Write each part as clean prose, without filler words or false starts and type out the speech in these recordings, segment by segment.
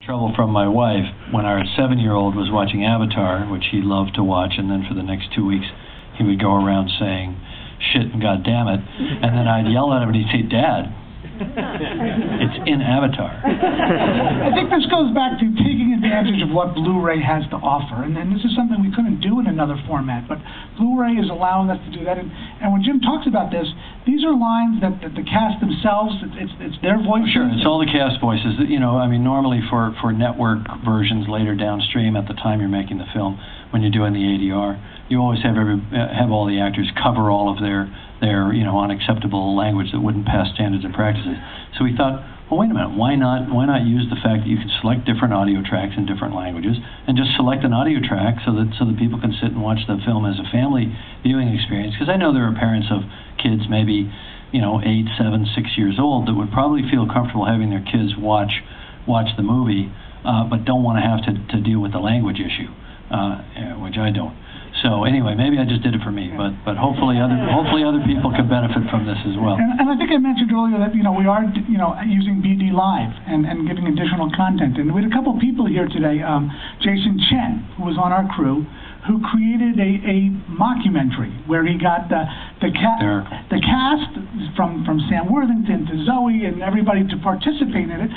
Trouble from my wife when our 7-year-old was watching Avatar, which he loved to watch, and then for the next 2 weeks he would go around saying shit and God damn it, and then I'd yell at him and he'd say, Dad, it's in Avatar. I think this goes back to taking advantage of what Blu-ray has to offer, and this is something we couldn't do in another format, but Blu-ray is allowing us to do that, and when Jim talks about this, these are lines that the cast themselves, it's their voices. Sure, it's all the cast voices. You know, I mean, normally for network versions later downstream at the time you're making the film, when you're doing the ADR, you always have all the actors cover all of their unacceptable language that wouldn't pass standards and practices. So we thought, well, wait a minute, why not use the fact that you can select different audio tracks in different languages and just select an audio track so that people can sit and watch the film as a family viewing experience? Because I know there are parents of kids maybe 8, 7, 6 years old that would probably feel comfortable having their kids watch the movie, but don't want to have to deal with the language issue, which I don't. So anyway, maybe I just did it for me, but hopefully other people can benefit from this as well. And I think I mentioned earlier that we are using BD Live and giving additional content. And we had a couple people here today, Jason Chen, who was on our crew, who created a mockumentary where he got the cast from Sam Worthington to Zoe and everybody to participate in it.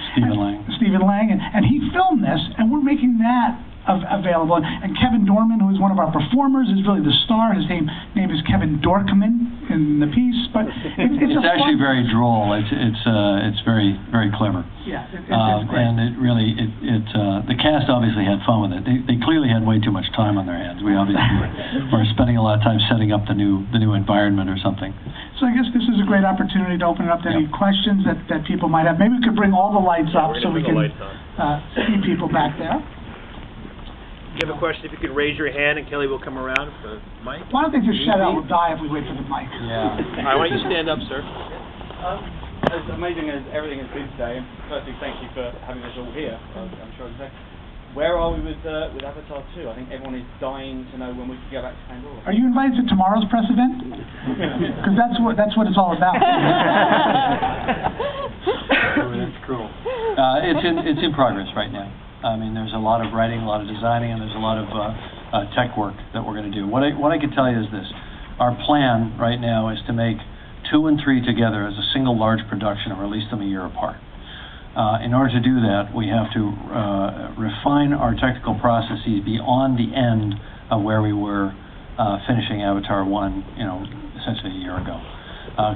Stephen Lang, and he filmed this, and we're making that available. And Kevin Dorman, who is one of our performers, is really the star. His name is Kevin Dorkman in the piece, but it's actually very droll. It's very, very clever. Yeah, it's great. And the cast obviously had fun with it. They clearly had way too much time on their hands. We obviously were spending a lot of time setting up the new environment or something. So I guess this is a great opportunity to open it up to any questions that people might have. Maybe we could bring all the lights up so we can see people back there. If you have a question, if you could raise your hand, and Kelly will come around for the mic. Why don't they just shut out? We'll die if we wait for the mic. Yeah. All right, why don't you stand up, sir? As amazing as everything has been today, and firstly, thank you for having us all here. I'm sure I can say. Where are we with Avatar 2? I think everyone is dying to know when we can go back to Pandora. Are you invited to tomorrow's press event? Because that's what it's all about. That's cool. It's in progress right now. I mean, there's a lot of writing, a lot of designing, and there's a lot of tech work that we're going to do. What I can tell you is this. Our plan right now is to make 2 and 3 together as a single large production and release them a year apart. In order to do that, we have to refine our technical processes beyond the end of where we were finishing Avatar 1, essentially a year ago.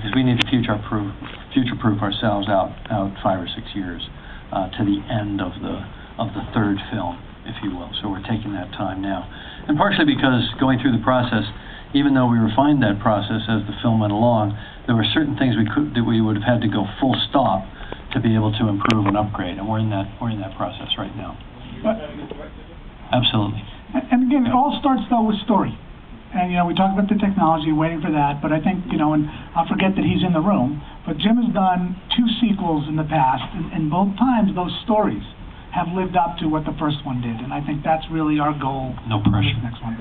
Because we need to future-proof ourselves out 5 or 6 years to the end of the third film, if you will. So we're taking that time now. And partially because going through the process, even though we refined that process as the film went along, there were certain things that we would have had to go full stop to be able to improve and upgrade, and we're in that process right now. Absolutely. And again, it all starts though with story. And we talk about the technology, waiting for that, but I think, and I'll forget that he's in the room, but Jim has done 2 sequels in the past, and both times those stories have lived up to what the first one did, and I think that's really our goal. No pressure. For this next one.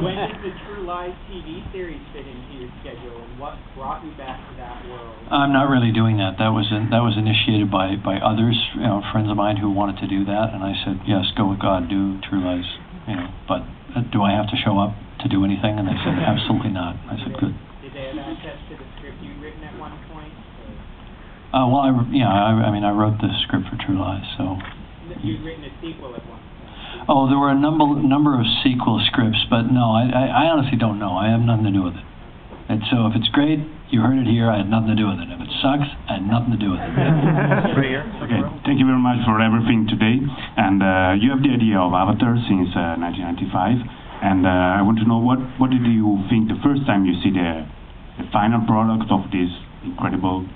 When did the True Lies TV series fit into your schedule, and what brought you back to that world? I'm not really doing that. That was initiated by others, friends of mine who wanted to do that, and I said, yes, go with God, do True Lies, but do I have to show up to do anything? And they said, absolutely not. I said, good. Did they have access to the script you'd written at one point? Well, I wrote the script for True Lies, so. You'd written a sequel at one point. Oh, there were a number of sequel scripts, but no, I honestly don't know. I have nothing to do with it. And so if it's great, you heard it here, I had nothing to do with it. If it sucks, I had nothing to do with it. Right here. Okay, thank you very much for everything today. And you have the idea of Avatar since 1995. And I want to know what did you think the first time you see the final product of this incredible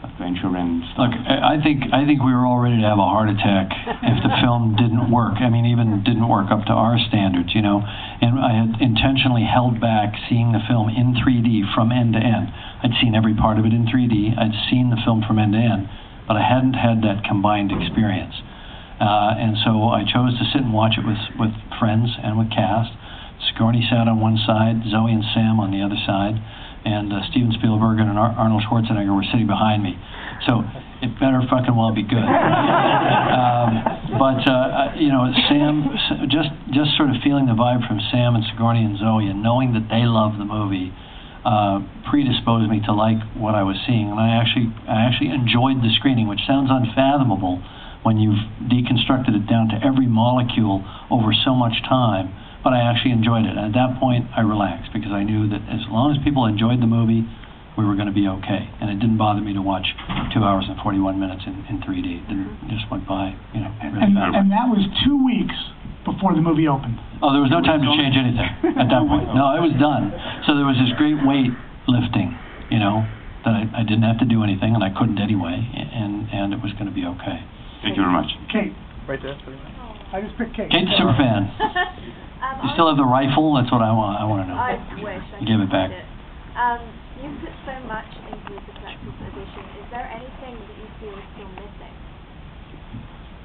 adventure and stuff? Look, I think we were all ready to have a heart attack if the film didn't work. I mean, even didn't work up to our standards, And I had intentionally held back seeing the film in 3D from end to end. I'd seen every part of it in 3D. I'd seen the film from end to end, but I hadn't had that combined experience. And so I chose to sit and watch it with friends and with cast. Sigourney sat on one side, Zoe and Sam on the other side, and Steven Spielberg and Arnold Schwarzenegger were sitting behind me. So it better fucking well be good. But you know, just sort of feeling the vibe from Sam and Sigourney and Zoe, and knowing that they love the movie, predisposed me to like what I was seeing, and I actually enjoyed the screening, which sounds unfathomable when you've deconstructed it down to every molecule over so much time. But I actually enjoyed it. And at that point, I relaxed because I knew that as long as people enjoyed the movie, we were going to be okay. And it didn't bother me to watch 2 hours and 41 minutes in 3D. It just went by, you know, really fast. And that was 2 weeks before the movie opened. Oh, there was no time to change anything at that point. No, it was done. So there was this great weight lifting, you know, that I didn't have to do anything, and I couldn't anyway, and it was going to be okay. Thank you very much. Kate. Right there. I just picked Kate. Kate's a super fan. You still have the rifle? That's what I want to know. I wish. You gave it back. You put so much into the collector's edition. Is there anything that you feel is still missing?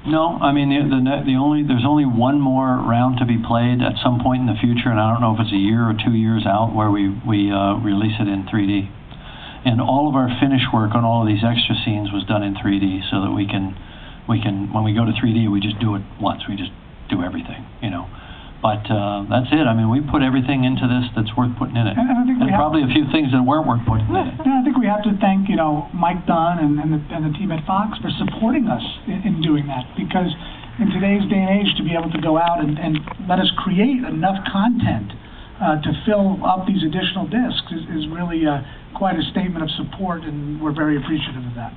No, I mean there's only one more round to be played at some point in the future, and I don't know if it's a year or 2 years out, where we release it in 3D. And all of our finish work on all of these extra scenes was done in 3D, so that we can when we go to 3D, we just do it once. We just do everything, you know. But that's it. I mean, we put everything into this that's worth putting in it, and I think and probably a few things that weren't worth putting in it. And I think we have to thank, you know, Mike Dunn and the team at Fox for supporting us in doing that, because in today's day and age, to be able to go out and let us create enough content to fill up these additional discs is really quite a statement of support, and we're very appreciative of that.